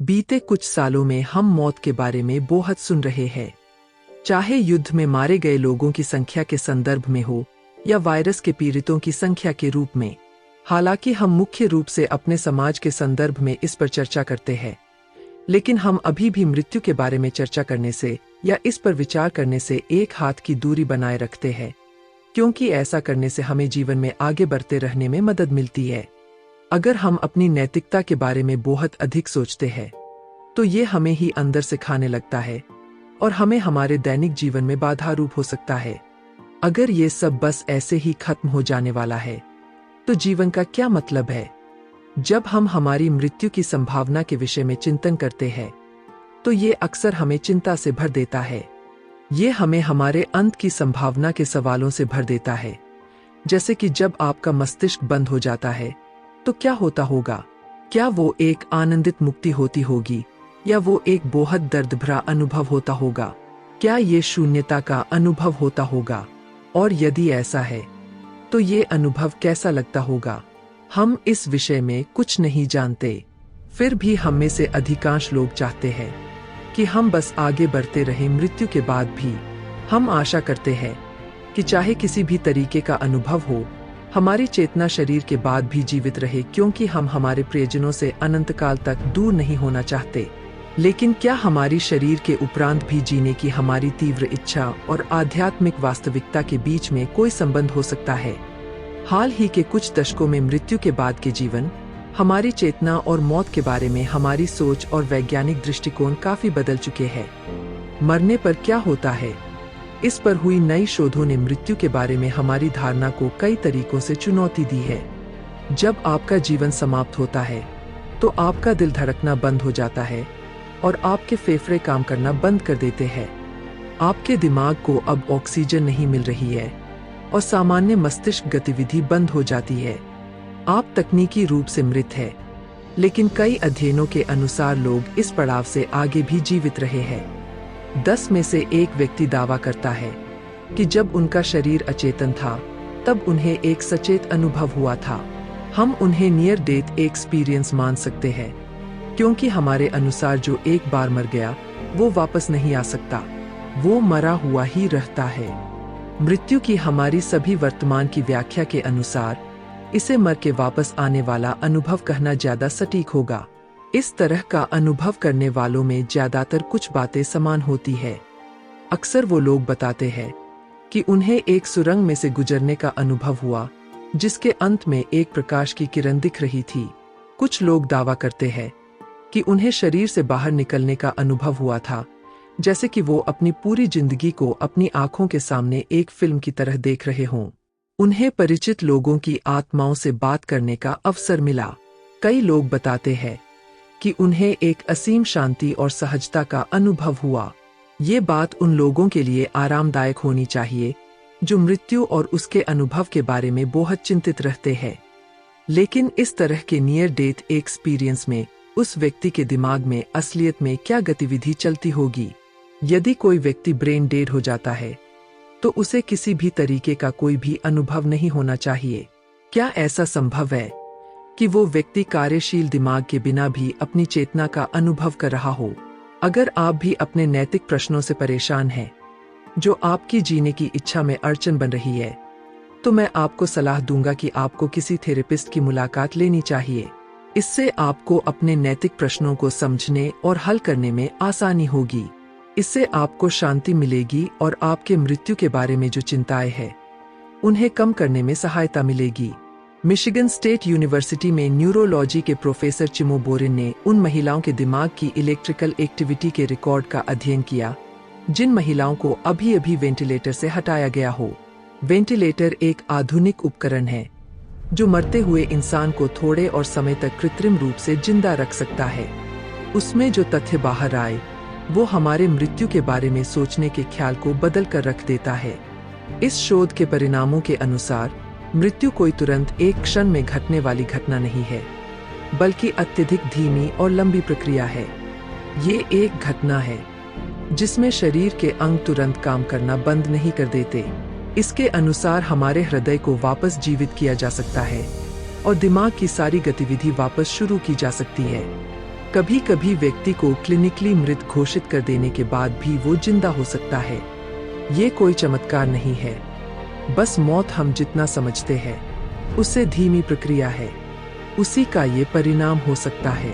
बीते कुछ सालों में हम मौत के बारे में बहुत सुन रहे हैं, चाहे युद्ध में मारे गए लोगों की संख्या के संदर्भ में हो या वायरस के पीड़ितों की संख्या के रूप में। हालांकि हम मुख्य रूप से अपने समाज के संदर्भ में इस पर चर्चा करते हैं, लेकिन हम अभी भी मृत्यु के बारे में चर्चा करने से या इस पर विचार करने से एक हाथ की दूरी बनाए रखते हैं, क्योंकि ऐसा करने से हमें जीवन में आगे बढ़ते रहने में मदद मिलती है। अगर हम अपनी नैतिकता के बारे में बहुत अधिक सोचते हैं, तो ये हमें ही अंदर से खाने लगता है और हमें हमारे दैनिक जीवन में बाधा रूप हो सकता है। अगर ये सब बस ऐसे ही खत्म हो जाने वाला है, तो जीवन का क्या मतलब है? जब हम हमारी मृत्यु की संभावना के विषय में चिंतन करते हैं, तो ये अक्सर हमें चिंता से भर देता है। ये हमें हमारे अंत की संभावना के सवालों से भर देता है, जैसे कि जब आपका मस्तिष्क बंद हो जाता है तो क्या होता होगा? क्या वो एक आनंदित मुक्ति होती होगी या वो एक बहुत दर्द भरा अनुभव होता होगा? क्या ये शून्यता का अनुभव होता होगा? और यदि ऐसा है, तो ये अनुभव कैसा लगता होगा? हम इस विषय में कुछ नहीं जानते। फिर भी हम में से अधिकांश लोग चाहते हैं कि हम बस आगे बढ़ते रहें मृत्यु के बाद भी। हम आशा करते हैं कि चाहे किसी भी तरीके का अनुभव हो, हमारी चेतना शरीर के बाद भी जीवित रहे, क्योंकि हम हमारे प्रियजनों से अनंत काल तक दूर नहीं होना चाहते। लेकिन क्या हमारी शरीर के उपरांत भी जीने की हमारी तीव्र इच्छा और आध्यात्मिक वास्तविकता के बीच में कोई संबंध हो सकता है? हाल ही के कुछ दशकों में मृत्यु के बाद के जीवन, हमारी चेतना और मौत के बारे में हमारी सोच और वैज्ञानिक दृष्टिकोण काफी बदल चुके हैं। मरने पर क्या होता है? इस पर हुई नई शोधों ने मृत्यु के बारे में हमारी धारणा को कई तरीकों से चुनौती दी है। जब आपका जीवन समाप्त होता है, तो आपका दिल धड़कना बंद हो जाता है और आपके फेफड़े काम करना बंद कर देते हैं। आपके दिमाग को अब ऑक्सीजन नहीं मिल रही है और सामान्य मस्तिष्क गतिविधि बंद हो जाती है। आप तकनीकी रूप से मृत हैं, लेकिन कई अध्ययनों के अनुसार लोग इस पड़ाव से आगे भी जीवित रहे हैं। 10 में से 1 व्यक्ति दावा करता है कि जब उनका शरीर अचेतन था, तब उन्हें एक सचेत अनुभव हुआ था। हम उन्हें नियर डेथ एक्सपीरियंस मान सकते हैं, क्योंकि हमारे अनुसार जो एक बार मर गया, वो वापस नहीं आ सकता। वो मरा हुआ ही रहता है। मृत्यु की हमारी सभी वर्तमान की व्याख्या के अनुसार इसे मर के वापस आने वाला अनुभव कहना ज्यादा सटीक होगा। इस तरह का अनुभव करने वालों में ज्यादातर कुछ बातें समान होती है। अक्सर वो लोग बताते हैं कि उन्हें एक सुरंग में से गुजरने का अनुभव हुआ, जिसके अंत में एक प्रकाश की किरण दिख रही थी। कुछ लोग दावा करते हैं कि उन्हें शरीर से बाहर निकलने का अनुभव हुआ था, जैसे कि वो अपनी पूरी जिंदगी को अपनी आंखों के सामने एक फिल्म की तरह देख रहे हों। उन्हें परिचित लोगों की आत्माओं से बात करने का अवसर मिला। कई लोग बताते हैं कि उन्हें एक असीम शांति और सहजता का अनुभव हुआ। ये बात उन लोगों के लिए आरामदायक होनी चाहिए जो मृत्यु और उसके अनुभव के बारे में बहुत चिंतित रहते हैं। लेकिन इस तरह के नियर डेथ एक्सपीरियंस में उस व्यक्ति के दिमाग में असलियत में क्या गतिविधि चलती होगी? यदि कोई व्यक्ति ब्रेन डेड हो जाता है, तो उसे किसी भी तरीके का कोई भी अनुभव नहीं होना चाहिए। क्या ऐसा संभव है कि वो व्यक्ति कार्यशील दिमाग के बिना भी अपनी चेतना का अनुभव कर रहा हो? अगर आप भी अपने नैतिक प्रश्नों से परेशान हैं, जो आपकी जीने की इच्छा में अड़चन बन रही है, तो मैं आपको सलाह दूंगा कि आपको किसी थेरेपिस्ट की मुलाकात लेनी चाहिए। इससे आपको अपने नैतिक प्रश्नों को समझने और हल करने में आसानी होगी। इससे आपको शांति मिलेगी और आपके मृत्यु के बारे में जो चिंताएं हैं, उन्हें कम करने में सहायता मिलेगी। मिशिगन स्टेट यूनिवर्सिटी में न्यूरोलॉजी के प्रोफेसर चिमो बोरिन ने उन महिलाओं के दिमाग की इलेक्ट्रिकल एक्टिविटी के रिकॉर्ड का अध्ययन किया, जिन महिलाओं को अभी अभी वेंटिलेटर से हटाया गया हो। वेंटिलेटर एक आधुनिक उपकरण है जो मरते हुए इंसान को थोड़े और समय तक कृत्रिम रूप से जिंदा रख सकता है। उसमें जो तथ्य बाहर आए, वो हमारे मृत्यु के बारे में सोचने के ख्याल को बदल कर रख देता है। इस शोध के परिणामों के अनुसार मृत्यु कोई तुरंत एक क्षण में घटने वाली घटना नहीं है, बल्कि अत्यधिक धीमी और लंबी प्रक्रिया है। ये एक घटना है जिसमें शरीर के अंग तुरंत काम करना बंद नहीं कर देते। इसके अनुसार हमारे हृदय को वापस जीवित किया जा सकता है और दिमाग की सारी गतिविधि वापस शुरू की जा सकती है। कभी कभी व्यक्ति को क्लिनिकली मृत घोषित कर देने के बाद भी वो जिंदा हो सकता है। ये कोई चमत्कार नहीं है, बस मौत हम जितना समझते हैं उससे धीमी प्रक्रिया है, उसी का ये परिणाम हो सकता है।